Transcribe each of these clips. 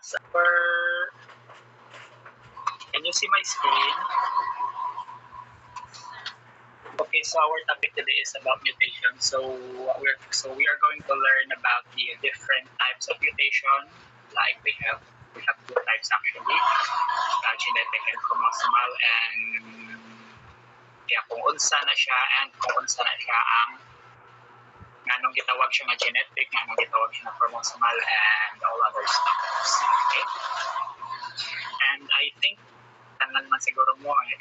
For, can you see my screen? Okay, so our topic today is about mutation. We are going to learn about the different types of mutation. Like we have two types actually, genetic and chromosomal, and kung unsa na siya ang nganong gitawag siya nga genetic, nganong gitawag siya nga chromosomal, and all other stuff. Okay? And I think tanan man siguro mo, I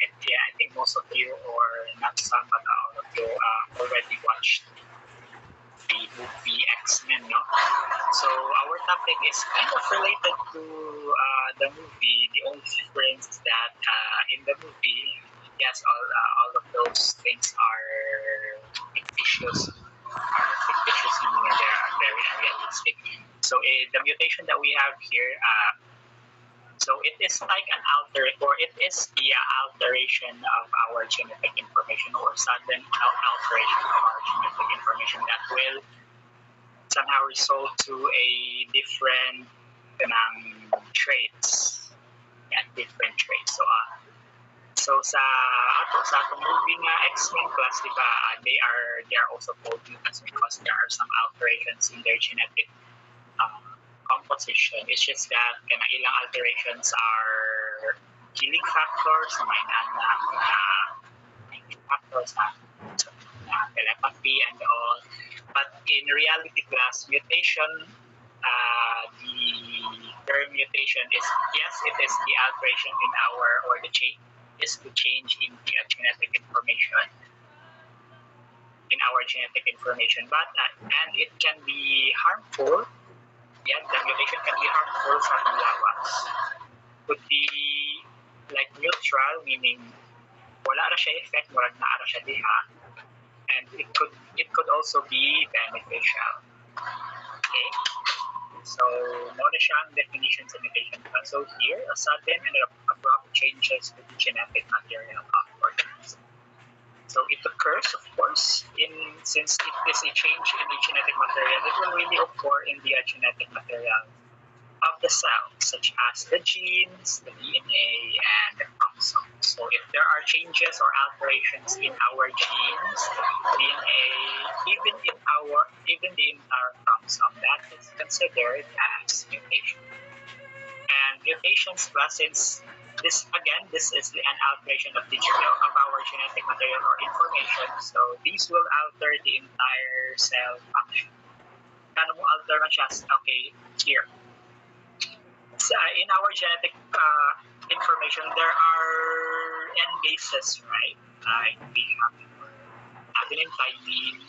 think most of you, or not some, but all of you already watched the movie X-Men, no? So our topic is kind of related to the movie. The only difference is that in the movie, yes, all of those things are fictitious. Meaning they are very unrealistic. So the mutation that we have here, so it is like it is the alteration of our genetic information, or sudden alteration of our genetic information that will somehow result to a different traits. Yeah, different traits. So sa atong movie nga X-Men class, diba, they are also called mutants because there are some alterations in their genetic composition. It's just that ilang alterations are killing factors, factors na telepathy and all. But in reality class, mutation, the term mutation is, yes, it is the alteration in our, or the change is the change in the genetic information, but and it can be harmful. Yeah, the mutation can be harmful sa atong lawas. Could be like neutral, meaning wala ra siya effect, murag naa ra siya diha, and it could also be beneficial. Okay, so mo na siya ang definition sa mutation. So here, a sudden and abrupt changes to the genetic material of organisms. So it occurs, of course, since it is a change in the genetic material, it will really occur in the genetic material of the cell, such as the genes, the DNA, and the chromosome. So if there are changes or alterations in our genes, DNA, even the entire chromosome, that is considered as mutation. And mutations, since this is an alteration of our genetic material or information, so these will alter the entire cell function. Paano mo alter na siya? Okay, here. So, in our genetic information, there are N bases, right? We have adenine, thymine,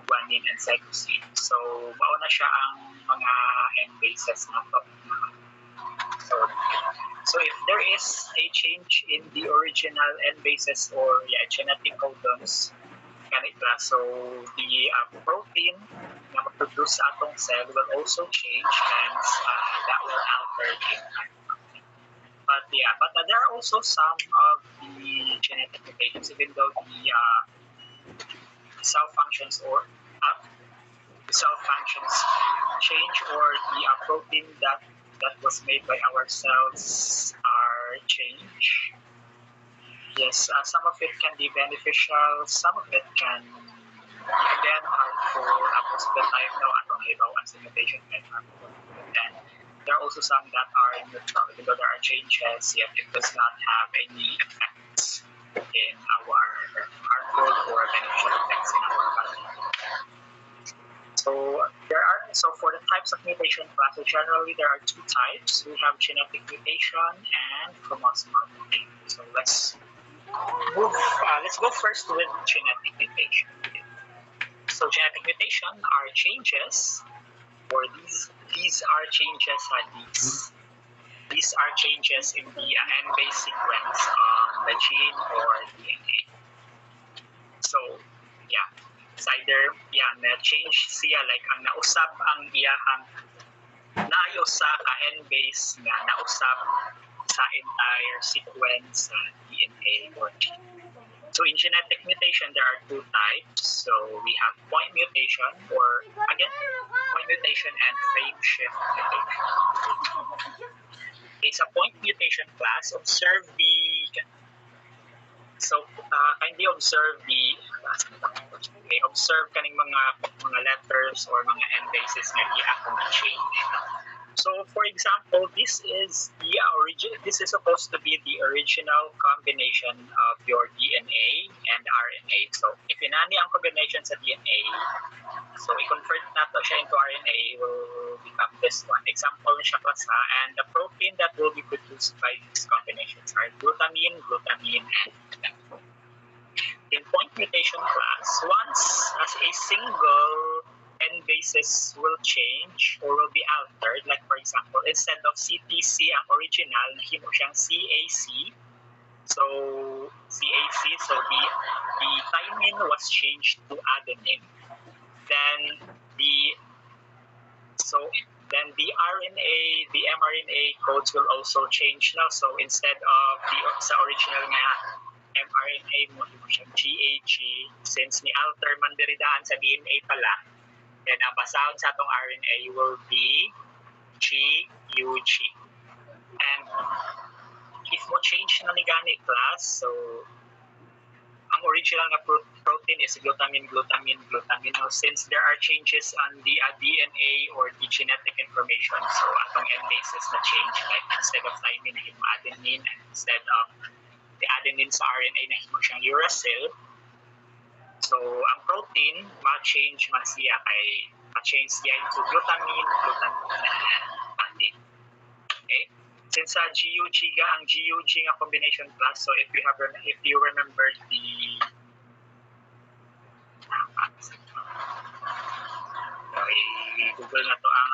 guanine, and cytosine. So, mauna siya ang mga N bases na to. So if there is a change in the original N bases or genetic codons, so the protein na ma-produce sa atong cell will also change, and that will alter the entire protein. But there are also some of the genetic mutations, even though the cell functions change, or the protein that was made by our cells are changed. Yes, some of it can be beneficial, some of it can be again harmful. Most of the time, no, atong hibawan sa mutation can harmful. And there are also some that are neutral, even though there are changes, yet it does not have any effects in our harmful or beneficial effects in our body. So for the types of mutation classes, generally there are two types. We have genetic mutation and chromosomal mutation. So let's go first with genetic mutation. So genetic mutation are changes, or these are changes these are changes in the N base sequence on the gene or DNA. So yeah, it's either na change siya, like ang nausab ang iyahang naayo sa N base nga nausab sa entire sequence sa DNA or gene. So in genetic mutation, there are two types. So we have point mutation, or again, point mutation and frame shift mutation. Okay, sa point mutation class, observe the kindly observe observe kaning mga letters or mga end bases nga i-akong change. So for example, this is supposed to be the original combination of your DNA and RNA. So if inani ang combination sa DNA, so i-convert nato siya into RNA, will become this one. Example siya klasa, and the protein that will be produced by these combinations are glutamine, and glutamine. In point mutation class, once as a single N basis will change or will be altered, like for example, instead of CTC ang original, nahimo siyang CAC. So the thymine was changed to adenine. Then the RNA, the mRNA codes will also change now. So instead of sa original nga mRNA mo siyang GAG, since ni alter man diri daan sa DNA pala, then ang basahon sa atong RNA will be GUG. And if mo change na ni gani class, so ang original nga protein is glutamine. Now, since there are changes on the DNA or the genetic information, so atong N bases na change, like instead of thymine na himo adenine, and instead of the adenine sa RNA na himo siyang uracil. So ang protein ma-change man siya into glutamine and adenine. Okay? Since ang GUG nga combination class, so if you remember the Google na to ang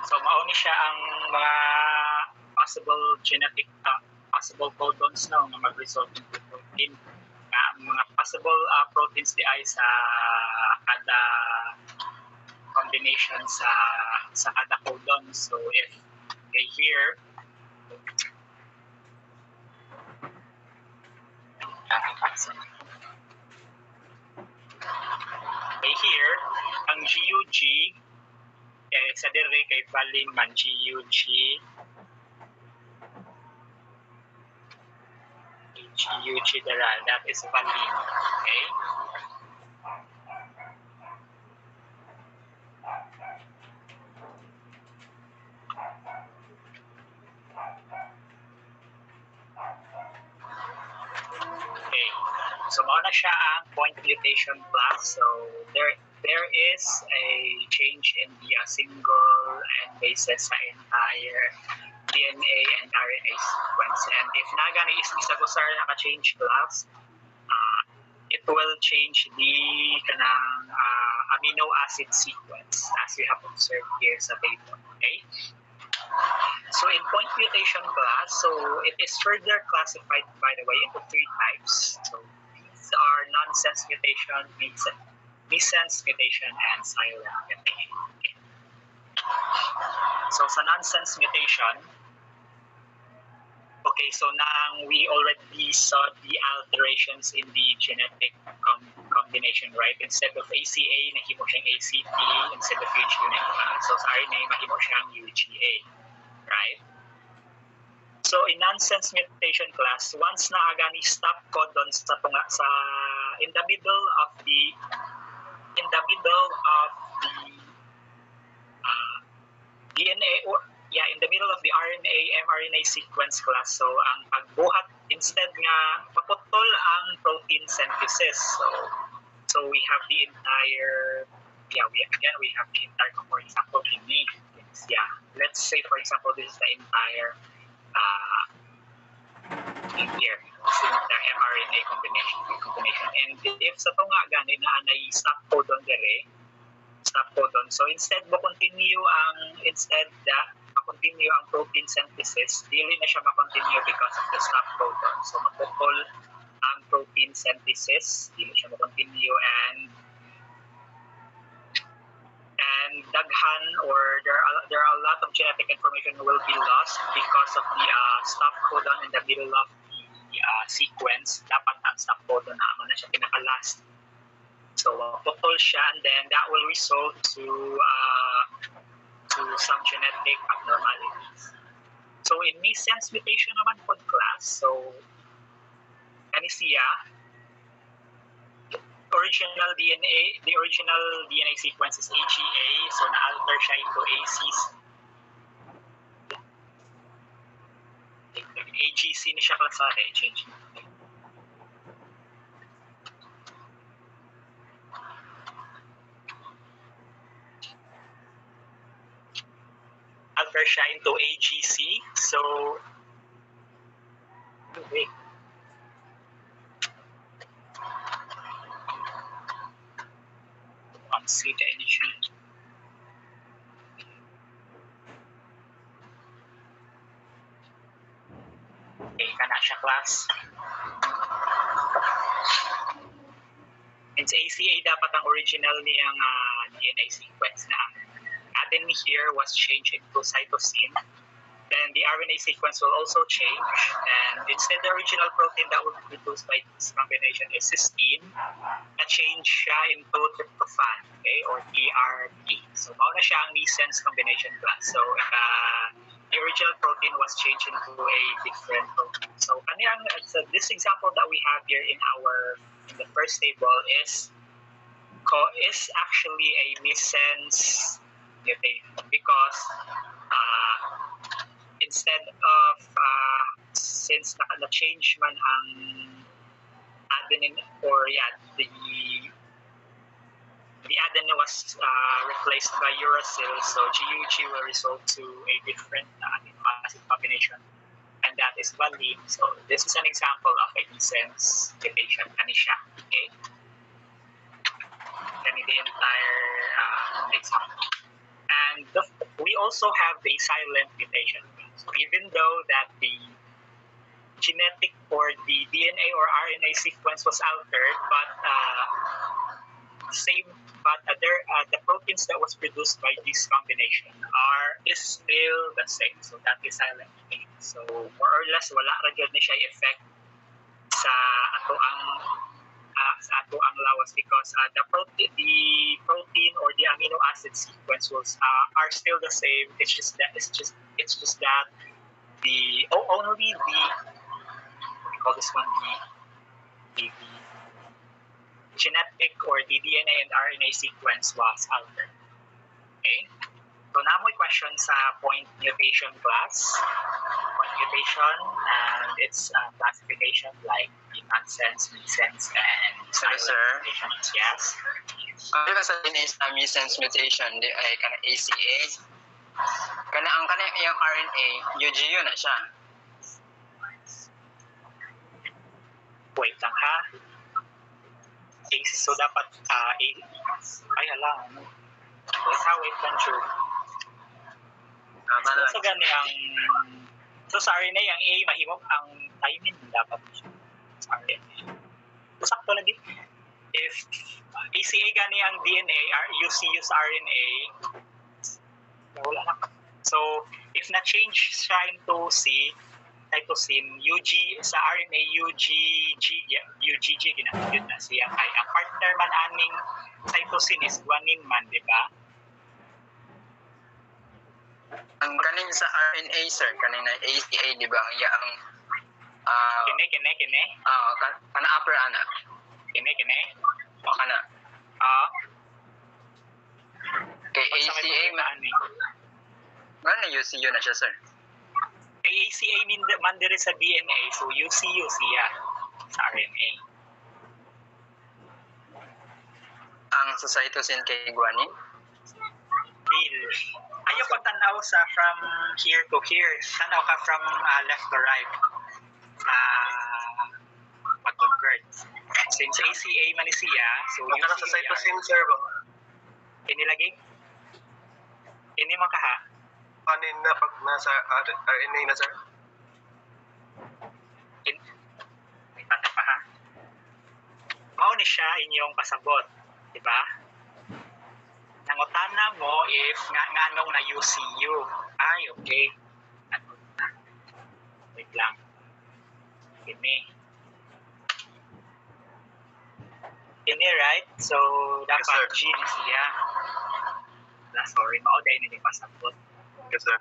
So mauni siya ang mga possible codons na mag-result into protein. Mga possible proteins di ay sa kada combination sa kada codon. So if they here ang GUG sa dire kay valin man GUG dara, that is valin. Okay? So mao na siya ang point mutation class. So there is a change in the single N bases sa entire DNA and RNA sequence. And if nagani is isa-gusar naka-change class, it will change the kanang amino acid sequence as we have observed here sa table. Okay? So in point mutation class, so it is further classified, by the way, into 3 types. So these are nonsense mutation, missense mutation, and silent mutation. Okay. So sa nonsense mutation, okay, so now we already saw the alterations in the genetic combination, right? Instead of ACA, nahimo siyang ACT. Instead of UGA, so sa RNA, nahimo siyang UGA, right? So in nonsense mutation class, once naagani stop codon in the middle of the DNA or in the middle of the RNA mRNA sequence class, so ang pagbuhat instead nga paputol ang protein synthesis. So we have the entire for example let's say for example this is the entire here, the mRNA combination, and if sa tunga gani na anay stop codon dire, so instead continue ang protein synthesis, dili na siya ma-continue because of the stop codon. So maputol ang protein synthesis, dili siya ma-continue, and daghan or there are a lot of genetic information will be lost because of the stop codon in the middle of the sequence. Dapat ang stop codon na na siya pinaka-last. So, putol siya, and then that will result to some genetic abnormalities. So, in missense mutation naman po class, so, kani siya, the original DNA sequence is AGA, so na-alter siya into ACC. AGC na siya klasare, change. Alter siya into AGC, so wait. See the initial. Okay, kana siya class. Since ACA dapat ang original niyang DNA sequence na atin here was changed into cytosine. Then the RNA sequence will also change, and instead the original protein that would be produced by this combination is cysteine, na-change siya into tryptophan, okay, or TRP. So, mauna siya ang missense combination class. So, the original protein was changed into a different protein. So, this example that we have here in the first table is actually a missense mutation because instead of since na-change man ang adenine or the adenine was replaced by uracil, so GUG will result to a different amino acid combination, and that is valine. So this is an example of a missense mutation, kani siya, okay? Kani the entire example. And we also have the silent mutation. So even though that the genetic or the DNA or RNA sequence was altered, but the proteins that was produced by this combination is still the same. So that is silent mutation. So more or less wala ra gyud ni siya effect sa ato ang lawas because the protein or the amino acid sequence are still the same. It's just that only the we call this one the genetic or the DNA and RNA sequence was altered. Okay. So now my question sa point mutation class. Point mutation and its classification like the nonsense, missense, and silent mutations. Yes. Di ba sa DNA is missense mutation, di ay kana ACA. Kana ang yung RNA, UGU na siya. Wait lang ha. So dapat ay hala. Wait lang sure. So gani so sa RNA ang A mahimong ang timing dapat siya. Sa RNA. So sakto lagi. If ACA gani ang DNA, UCU sa RNA, wala na. So if na-change siya into cytosine, UG sa RNA, UGG ginamit na siya. Ay, ang partner man aning cytosine is guanine man, di ba? Ang kaning sa RNA, sir, kanina ACA, di ba? Ang Kine? kana upper ana. Kine? O kana. Kay ACA man. Ano UCU na siya, sir? Kay ACA man dire sa DNA, so UCU siya sa RNA. Ang sa cytosine kay guanine? Ayaw pagtanaw sa from here to here. Tanaw ka from left to right. Pag-convert. Since ACA man siya, so yung sa cytosine, sir, ba? Inilagay? Ini man kaha? Panin na pag nasa RNA na, sir? May pata pa ha? Mao ni siya inyong pasabot. Diba? Nangutana mo if nganong na UCU. Ay, okay. Ano na? Wait lang. Kini. Ini, right? So, dapat sir. G ni siya. Sorry, dahil hindi pasabot. Yes, sir.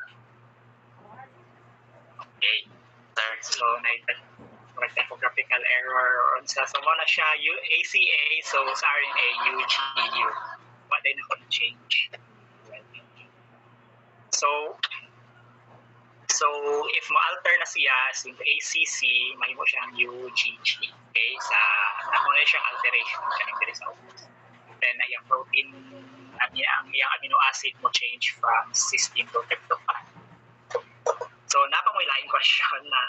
Okay. Sir. So, typographical error or sa mo na siya ACA, so sa RNA UGU. But then ako change. So if mo-alter na siya since ACC, mahimo siyang UGG. Okay? Sa ako na siyang alteration kaning diri sa utos. Then yung protein ang amino acid mo change from cysteine to tryptophan. So, napamoy laing question na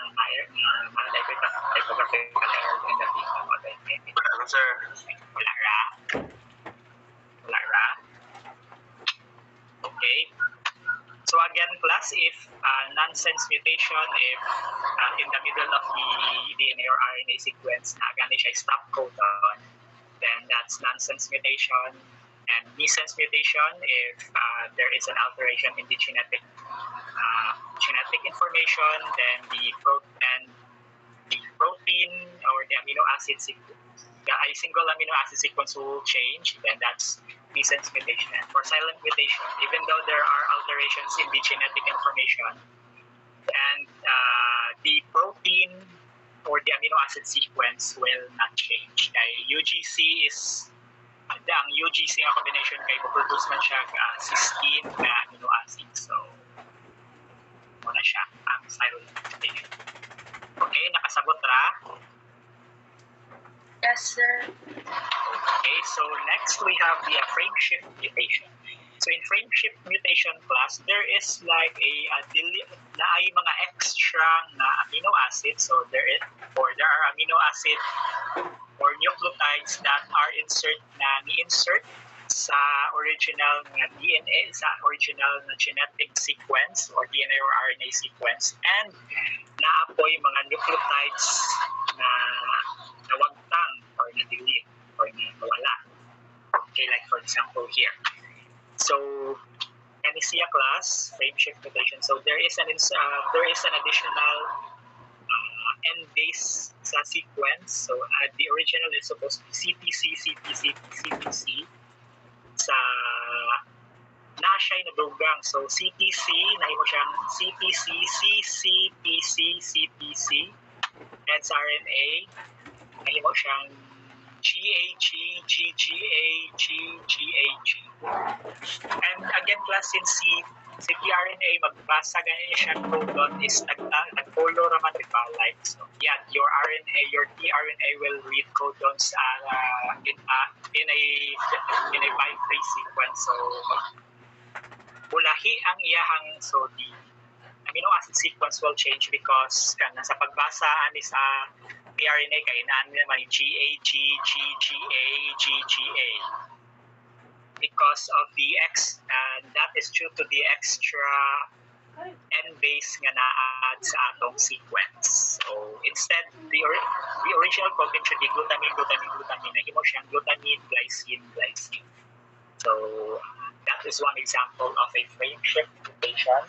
typographical error in the people mo. Wala, sir. Wala ra. Okay. So again, class, if nonsense mutation, if in the middle of the DNA or RNA sequence, na siya stop codon, then that's nonsense mutation. And missense mutation, if there is an alteration in the genetic information, then the protein or the amino acid sequence, a single amino acid sequence will change, then that's missense mutation. And for silent mutation, even though there are alterations in the genetic information, and the protein or the amino acid sequence will not change. UGC is ang UGC nga combination kay produce man siya cysteine na amino acid. So, muna siya ang silent mutation. Okay, nakasabot ra? Yes, sir. Okay, so next we have the frame shift mutation. So in frame shift mutation class, there is like na ay mga extra na amino acid. So there are amino acid or nucleotides that are ni-insert sa original na DNA, sa original na genetic sequence or DNA or RNA sequence, and naapoy mga nucleotides na nawagtang or na-delete or nawala. Okay, like for example here. So, Panacea class, frame shift mutation. So there is an additional N base sa sequence. So the original is supposed to be CTC. Sa na-siya nadugang. So CTC, nahimo siyang CTC. And sa RNA, nahimo siyang GAG. And again, class, since si tRNA magbasa ganyan siya codon is nag-follow naman, diba? Like, so, yeah, your tRNA will read codons in a by-free sequence. So, ulahi ang iyahang, so the amino acid sequence will change because sa pagbasa ani sa tRNA kay naan naman GAG, GGA. Because of the that is due to the extra N base nga na-add sa atong sequence. So instead, the original protein should be glutamine. Nahimo siyang glutamine, glycine. So that is one example of a frame shift mutation.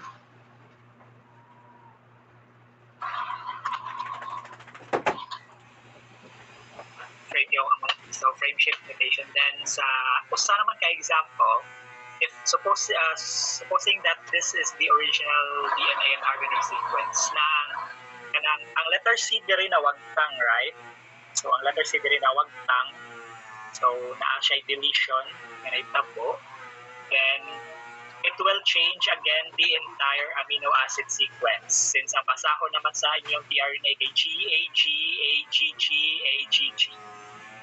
So frame shift mutation. Then sa usa naman ka example, if supposing that this is the original DNA and RNA sequence na ang letter C diri na wagtang, right? So ang letter C diri na wagtang, so naa siya deletion na itabo, then it will change again the entire amino acid sequence. Since ang basahon naman sa inyong tRNA kay GAG, AGG.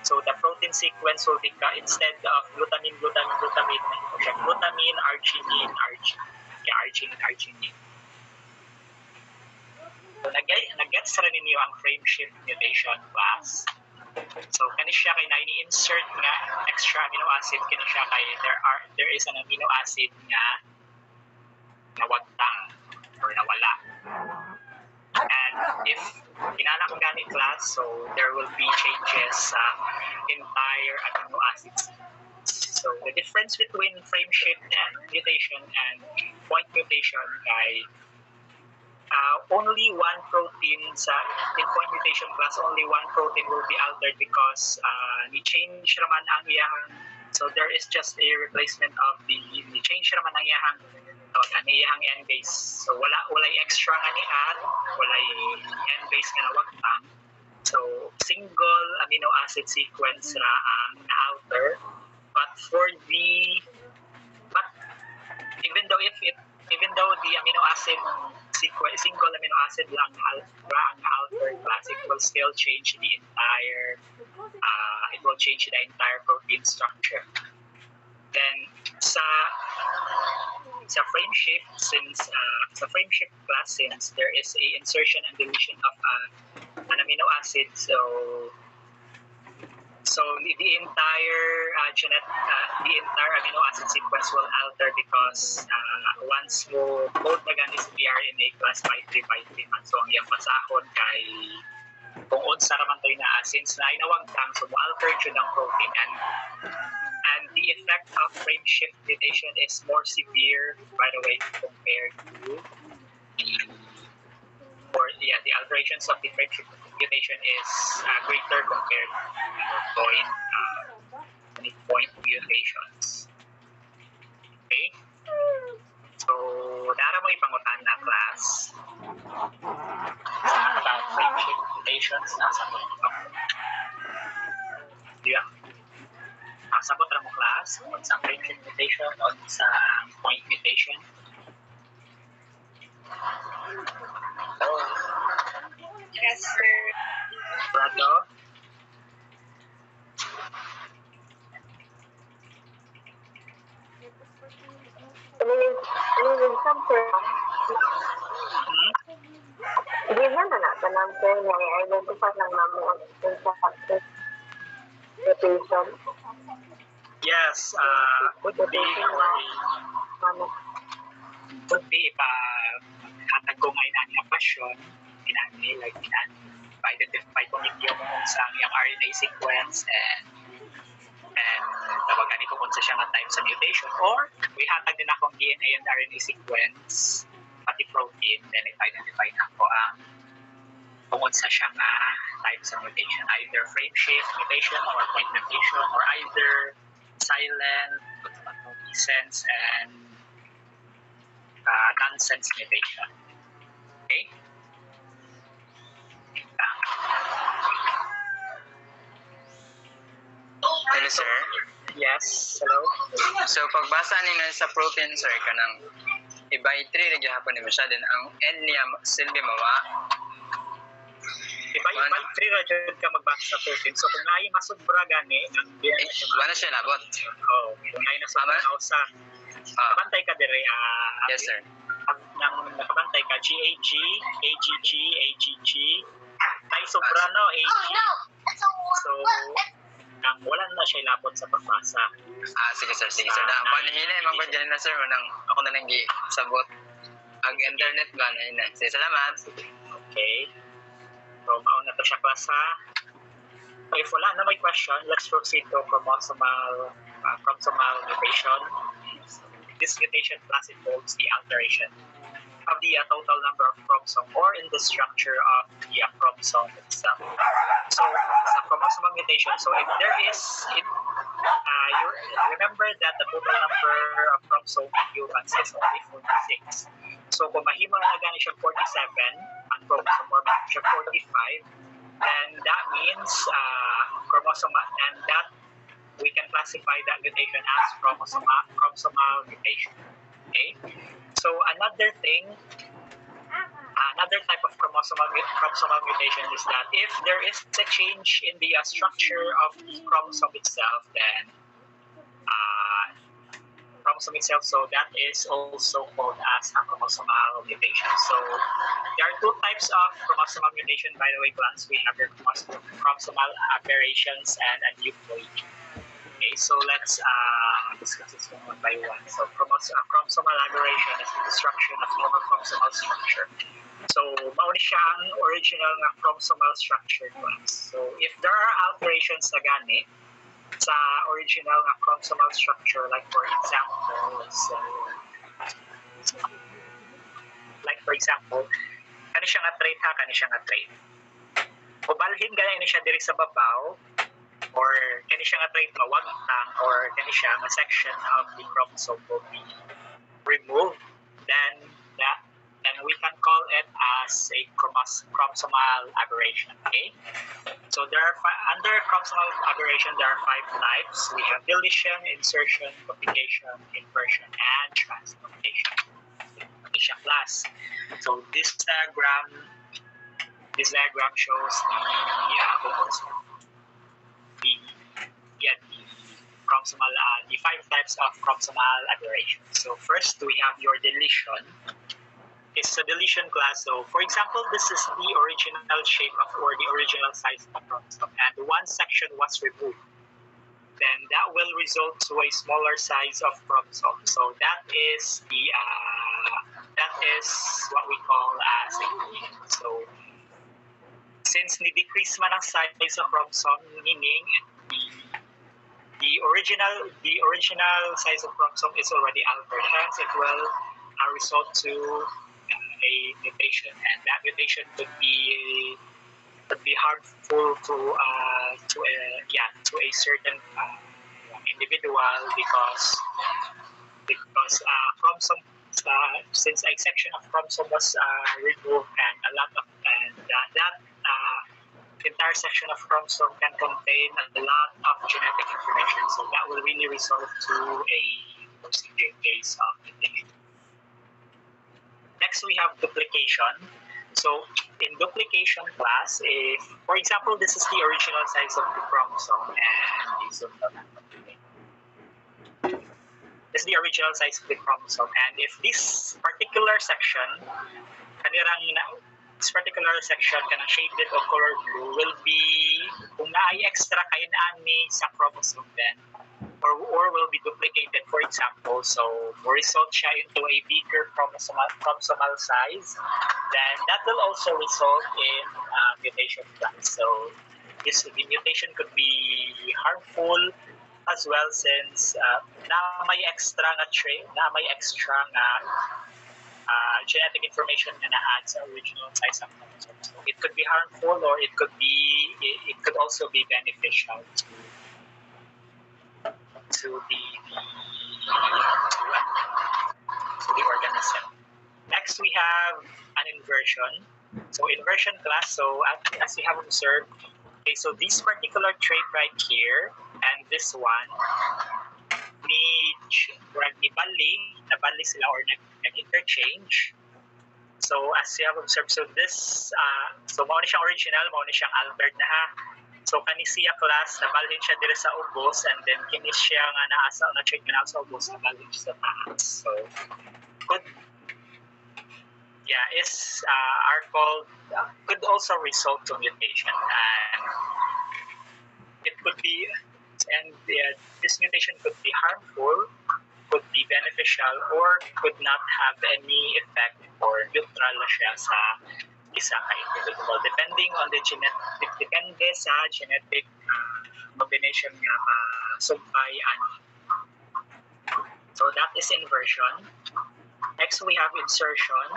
So the protein sequence will be instead of glutamine, glutamine, arginine. So nag-gets rin ninyo ang frame shift mutation class. So kani siya kay na-insert nga extra amino acid, kani siya kay there is an amino acid nga nawagtang or nawala. And if kinala ko gani class, so there will be changes sa entire amino acids. So the difference between frame shift mutation and point mutation kay only one protein in point mutation class, only one protein will be altered because ni-change raman ang iyang, so there is just a replacement of ni-change raman ang iyang end base. So walay extra nga ni-add, walay end base nga nawagtang. So single amino acid sequence ra ang na-alter. But even though the amino acid sequence, single amino acid lang ang altered class, it will still change the entire protein structure. Then sa frame shift, sa frame shift class, since there is a insertion and deletion of an amino acid, so the entire amino acid sequence will alter because once mo code na gani sa DNA class 5353 man, so ang iyang basahon kay kung unsa raman to na since na inawagtang, so mo-alter yun ang protein, and the effect of frame shift mutation is more severe, by the way, compared to the alterations of the frame shift mutation is greater compared to point mutations. Okay? So, dara mo ipangutan na class about frame shift mutations nasa mo. Yeah. Sabot ra mo class on sa frame shift mutation on sa point mutation. Yes, sir. Brado? Given na natanam sir nga i-identify lang namin ang factors mutation. Yes, could be hatag ko ngayon ang pasyon, like identify kung hindi mo sa yung RNA sequence and tawagan ko kung sa siya nga type sa mutation, or we hatag din akong DNA and RNA sequence pati protein, then identify na ako ang kung sa siya nga type sa mutation, either frame shift mutation or point mutation, or either silent, sense, and nonsense mutation. Okay? Hello, sir. Yes, hello. So pagbasa nila sa protein, sir, kanang ibay 3 lagi hapon ni siya, then ang end niya silbi mawa. Ibay 3 ra jud ka magbasa sa protein. So kung naay masubra gani nang wala siya labot. Kung naay nasubra na usa. Nakabantay ka dire Yes, sir. Nang nakabantay ka GAG, AGG, AGG. Naay sobra no AG. So nang wala na siya labot sa pagbasa. Sige sir. Na panihila man ko dyan na sir, nang ako na lang sabot. Ang internet ba na yun. Sige, salamat. Okay. So, mauna to siya class ha. If wala na may question, let's proceed to chromosomal mutation. This mutation class involves the alteration of the total number of chromosomes or in the structure of the chromosome itself. So, sa chromosomal mutation, so if there is, you remember that the total number of chromosomes consists is only 46. So, kung mahimo na gani siya 47, ang chromosome, or siya 45, then that means chromosomal, and that we can classify that mutation as chromosomal mutation. Okay? So another type of chromosomal mutation is that if there is a change in the structure of the chromosome itself, then so that is also called as a chromosomal mutation. So there are two types of chromosomal mutation, by the way, class. We have the chromosomal aberrations and aneuploidy. Okay, so let's discuss this one by one. So chromosomal aberration is the destruction of normal chromosomal structure. So mauni siya ang original na chromosomal structure class. So if there are alterations na gani sa original na chromosomal structure, like for example, kani siya nga trait ha, kani siya nga trait. Ubalhin gani siya diri sa babaw, or kani siya nga trait mawagtang, or kani siya nga section of the chromosome will be removed, then we can call it as a chromosomal aberration. Okay, so there are under chromosomal aberration there are 5 types. We have deletion, insertion, duplication, inversion, and translocation. Class. So this diagram shows the 5 types of chromosomal aberration. So first we have your deletion. It's a deletion class. So for example, this is the original shape of, or the original size of the chromosome, and one section was removed. Then that will result to a smaller size of chromosome. So that is what we call as a deletion. So since ni-decrease man ang size of chromosome, meaning the original size of chromosome is already altered, hence it will result to a mutation, and that mutation could be harmful to a certain individual because chromosome since a section of chromosome was removed, and that entire section of chromosome can contain a lot of genetic information, so that will really result to a more severe case of mutation. Next, we have duplication. So in duplication class, if, for example, this is the original size of the chromosome, and this is the original size of the chromosome, and if this particular section, kanang shaded or color blue, will be, kung naay extra kain-ani sa chromosome then, or will be duplicated, for example, so result siya into a bigger chromosomal size, then that will also result in mutation class. So the mutation could be harmful as well, since na may extra genetic information na na-add sa original size of chromosome. So it could be harmful, or it could also be beneficial to the organism. Next, we have an inversion. So inversion class, so as you have observed, okay, so this particular trait right here and this one nabali sila or nag-interchange. So as you have observed, so this so mao ni siyang original, mao ni siyang altered na ha. So kani siya class, nabalhin siya dire sa ubos, and then kini siya nga naasa na check na sa ubos, nabalhin siya sa taas. So could also result to mutation, and it could be, and this mutation could be harmful, could be beneficial, or could not have any effect, or neutral na siya sa isa ka individual, depending on the genetic combination nga masumpay ani. So that is inversion. Next, we have insertion.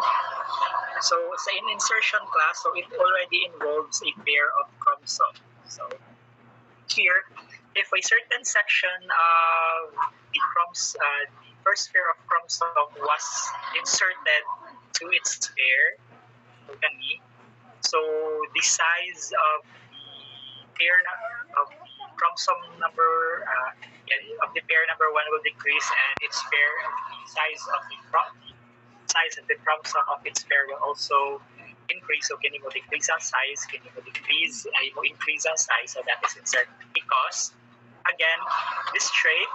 So sa insertion class, so it already involves a pair of chromosomes. So here, if a certain section of the first pair of chromosome was inserted to its pair, so the size of the pair of the chromosome number of the pair number 1 will decrease, and its pair, the size of the chromosome of its pair will also increase. So kini mo decrease ang size, kini mo increase ang size, so that is inserted. Because again, this trait,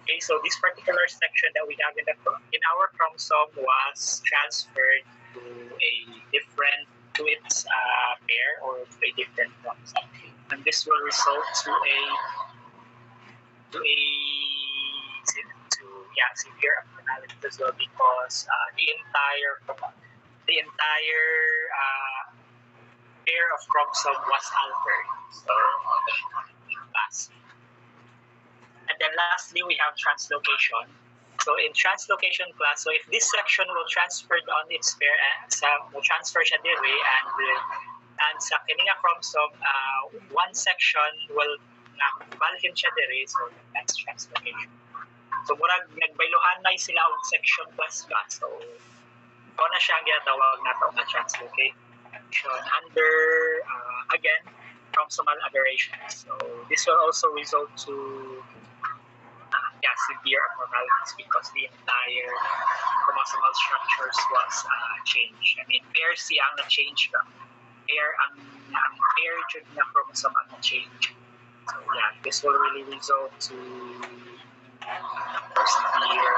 okay, so this particular section that we have in our chromosome was transferred to its pair, or to a different chromosome, and this will result to severe abnormality as well, because the entire pair of chromosome was altered. So and then lastly, we have translocation. So in translocation class, so if this section will transfer on its pair, will transfer siya diri, and sa kininga chromosome, one section will balikin siya diri, so that's translocation. So murag nagbailuhan na sila og section plus ba, so na siya ang ginatawag nato nga translocation under again chromosomal aberration. So this will also result to severe abnormalities because the entire chromosomal structures was changed. I mean, pairs siya ang na-change ba? Pair jud na chromosome ang na-change. So yeah, this will really result to severe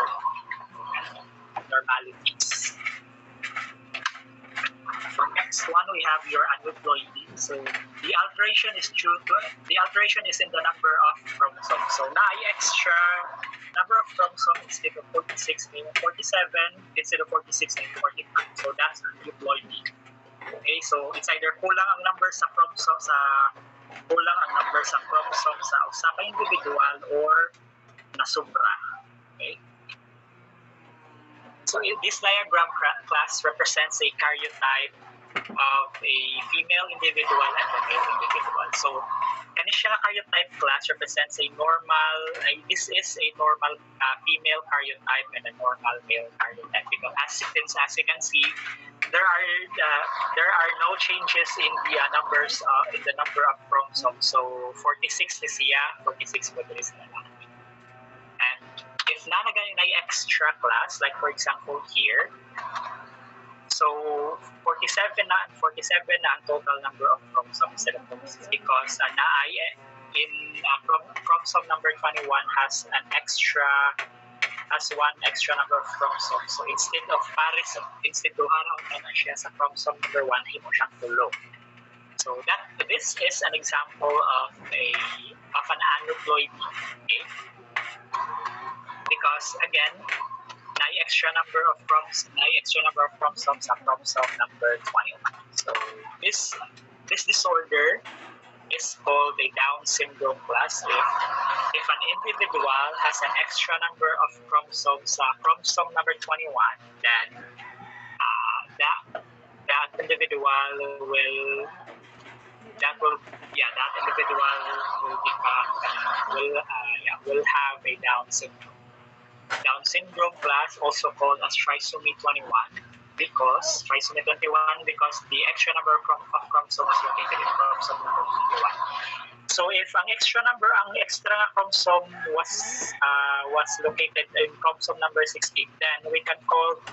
abnormalities. So next one, we have your aneuploidy. So the alteration is in the number of chromosomes. So na extra number of chromosomes instead of 46 maybe 47, instead of 46 maybe 42. So that's aneuploidy. Okay, so it's either kulang ang number sa chromosome sa usa ka individual or nasubra. Okay. So this diagram class represents a karyotype of a female individual and a male individual. So, kani siya karyotype class represents a normal. This is a normal female karyotype and a normal male karyotype. Because as you can see, there are no changes in the numbers in the number of chromosomes. So, 46 is siya, 46 po is na lang. And if nanagay na extra class, like for example here, so 47 na ang total number of chromosomes instead of 46 because in chromosome number 21 has one extra number of chromosomes. So instead of duha na siya sa chromosome number 1, himo siyang tulo. So this is an example of an aneuploidy. Okay? Because again, extra number of chromosomes sa chromosome number 21. So this disorder is called a Down syndrome class. If an individual has an extra number of chromosomes sa chromosome number 21, then that individual will have a Down syndrome. Down syndrome class, also called as trisomy 21, because the extra number of chromosomes is located in chromosome number 21. So if ang extra chromosome was located in chromosome number 16, then we can call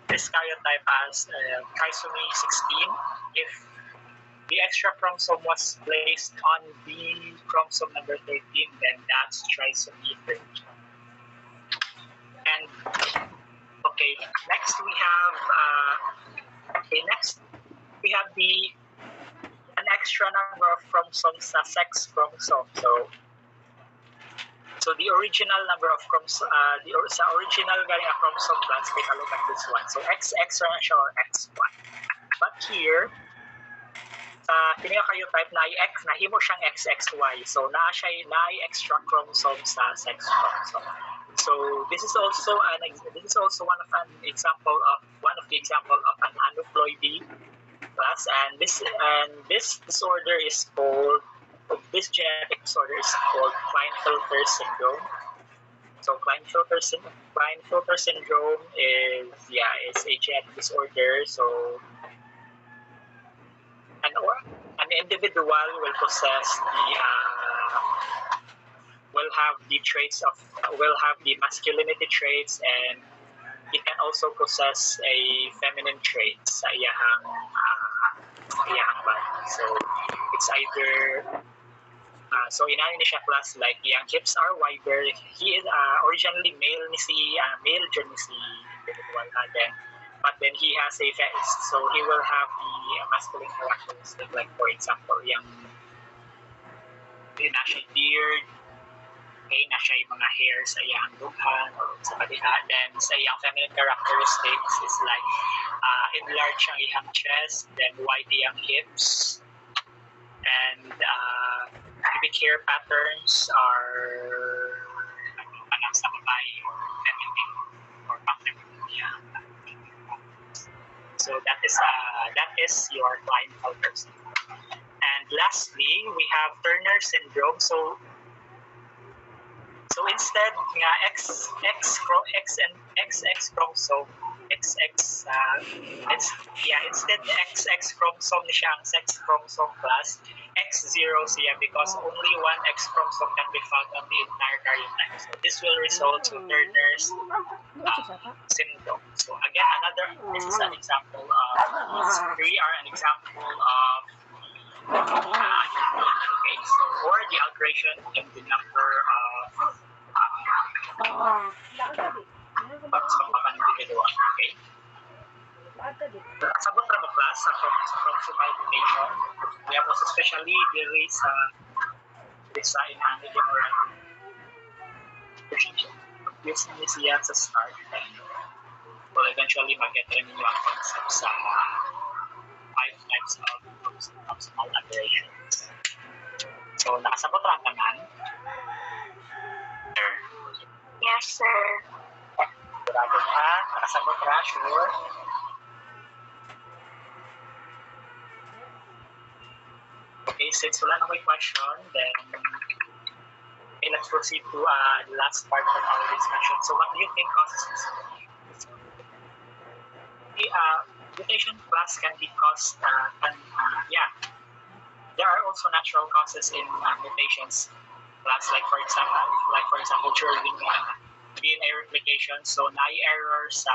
this karyotype as trisomy 16. If the extra chromosome was placed on the chromosome number 13, then that's trisomy 13. And okay, next we have an extra number of chromosomes sa sex chromosome. So the original number of chromosomes, sa original galing a chromosome, let's take a look at this one. So XX na siya or X1. But here, kini karyotype nahimo siyang XXY. So na extra chromosome sa sex chromosome. So this is also one of the example of an aneuploidy class, and this genetic disorder is called Klinefelter syndrome. So Klinefelter syndrome is a genetic disorder. So an individual will possess will have the masculinity traits, and it can also possess a feminine trait sa iyahang body. So it's either inani ni siya class like iyang hips are wider. He is originally male jud ni si individual but then he has a face, so he will have the masculine characteristic, like for example iyang nasa beard, na siya yung mga hair sa iyang dughan or sa baliha. Then sa iyang feminine characteristics is like enlarge ang iyang chest, then wide iyang hips, and pubic hair patterns are sa babae or feminine So that is your Klinefelter syndrome. And lastly, we have Turner syndrome. So instead nga and XX chromosome instead XX chromosome ni siya ang sex chromosome plus X0 siya because only one X chromosome can be found on the entire karyotype. So this will result to Turner's syndrome. So again, this is an example of these three are an example of okay, so or the alteration in the number of individual. Okay. Sabot ra mo class sa chromosomal mutation. We have also especially diri sa inanimate or confusing ni siya sa start and will eventually mag-get rin ninyo ang concept sa 5 types of chromosomal aberrations. So, nakasabot ra ang tanan? Yes, sir. Sigurado na? Nakasabot ra? Sure? Okay, since wala na may question, then okay, let's proceed to the last part of our discussion. So what do you think causes this? Mutation class can be caused, there are also natural causes in mutations class, like for example, during DNA replication. So errors sa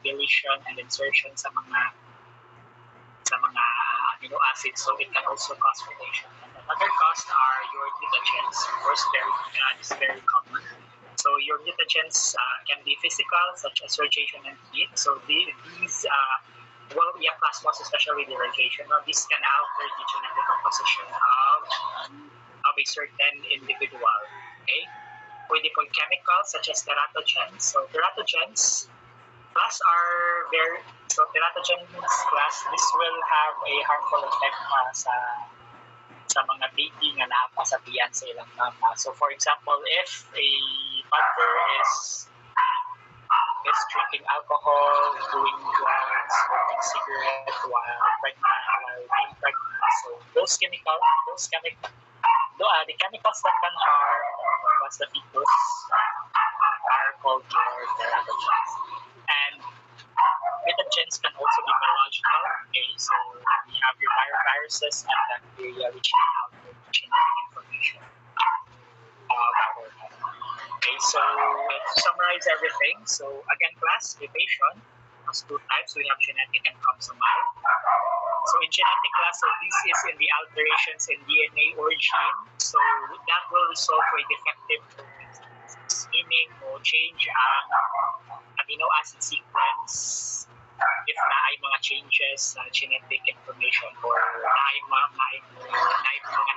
deletion and insertion sa mga amino acids, so it can also cause mutation. And another cause are your mutagens. Of course, this is very common. So your mutagens can be physical, such as radiation and heat. So these plasmas, especially the radiation, this can alter the genetic composition of a certain individual. Okay, with the chemicals such as teratogens. So teratogens class are teratogens class, this will have a harmful effect sa mga baby nga napasabihan sa ilang mama. So for example, if a mother is drinking alcohol, doing drugs, smoking cigarettes while being pregnant, so the chemicals that can harm the fetus are called your teratogens. And mutagens can also be biological. Okay, so we have your viruses and bacteria which can alter the genetic information of our health. Okay, so to summarize everything, so again, class mutation has two types. We have genetic and chromosomal. So in genetic class, so this is in the alterations in DNA or gene. So that will result to a defective meaning o change ang amino acid sequence if na ay mga changes sa genetic information or na ay mga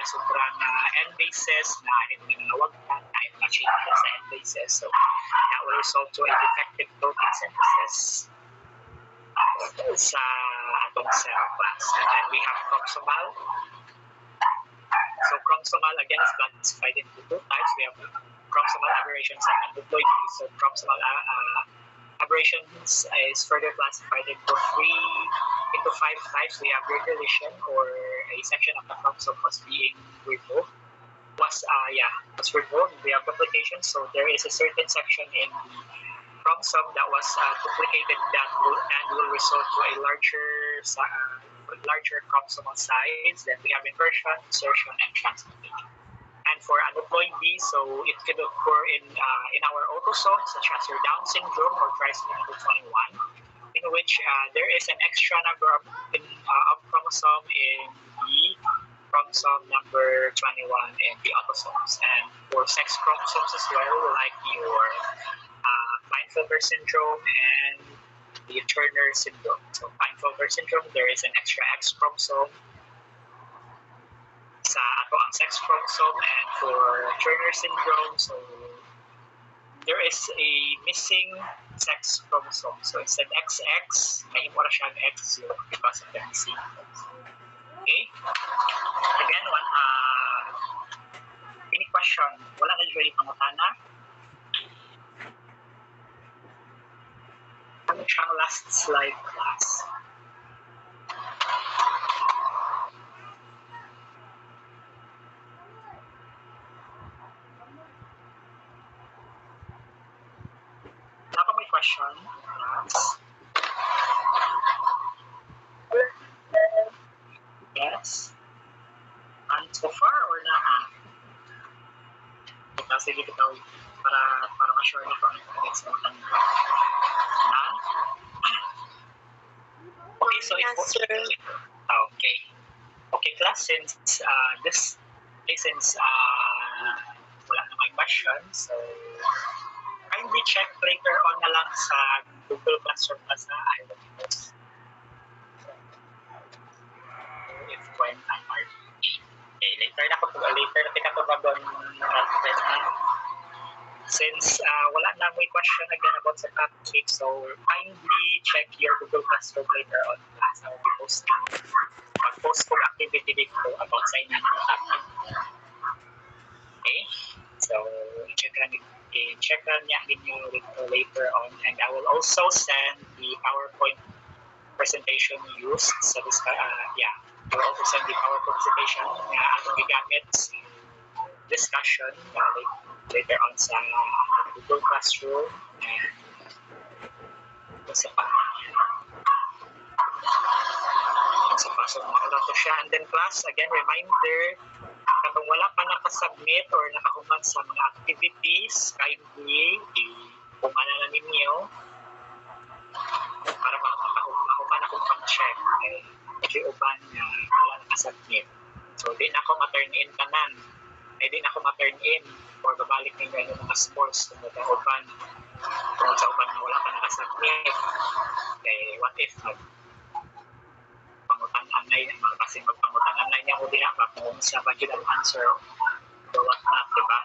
nasubra na end bases, na ay mga nawagtan, na ay mga changes sa end bases. So that will result to a defective protein synthesis sa atong cell class. And then we have chromosomal. So chromosomal again is classified into two types. We have chromosomal aberrations and aneuploidies. So chromosomal aberrations is further classified into 5 types. We have deletion, or a section of the chromosome was being removed. Was removed. We have duplication. So there is a certain section in the chromosome that was duplicated that will result to a larger chromosomal size. Then we have inversion, insertion, and translocation. And for aneuploidy, so it could occur in our autosomes, such as your Down syndrome or trisomy 21, in which there is an extra number of chromosome in the chromosome number 21 in the autosomes. And for sex chromosomes as well, like your Klinefelter syndrome and the Turner syndrome. So Klinefelter syndrome, there is an extra X chromosome sa ato ang sex chromosome, and for Turner syndrome, so there is a missing sex chromosome. So instead XX, mahimo ra siya X0 because of the missing. Okay? Again, any question? Wala na dito yung pangutana? Ano siyang last slide, class? question? Yes. And so far or na? Sige bitaw para ma-sure na ko ang gets mo ang na. Okay, so Yes, sir. okay. Okay, class, since wala na may questions, so kindly check later on na lang sa Google Classroom na sa I will post. If when I'm okay, later na tika to bagon since wala na may question again about sa topic, so kindly check your Google Classroom later on class. I will be posting mag-post ko activity dito about sa inyo ng topic. Okay, so check niya ninyo later on, and I will also send the PowerPoint presentation used sa I will also send the PowerPoint presentation na atong gigamit sa discussion later on sa Google Classroom and sa pa. So makaula to siya. And then class, again, reminder, kapag wala pa nakasubmit or nakahuman sa mga activities, kindly kumana na ninyo para makuman akong pang-check. Kasi uban na wala nakasubmit. So, di na ako ma-turn in kanan. Di na ako ma-turn in or babalik ninyo yung mga scores kung uban. Kung sa uban na wala pa nakasubmit. Okay, what if pangutan-anay, kasi magpangutan-anay niya ko din ba kung sa budget ang answer or what not, diba?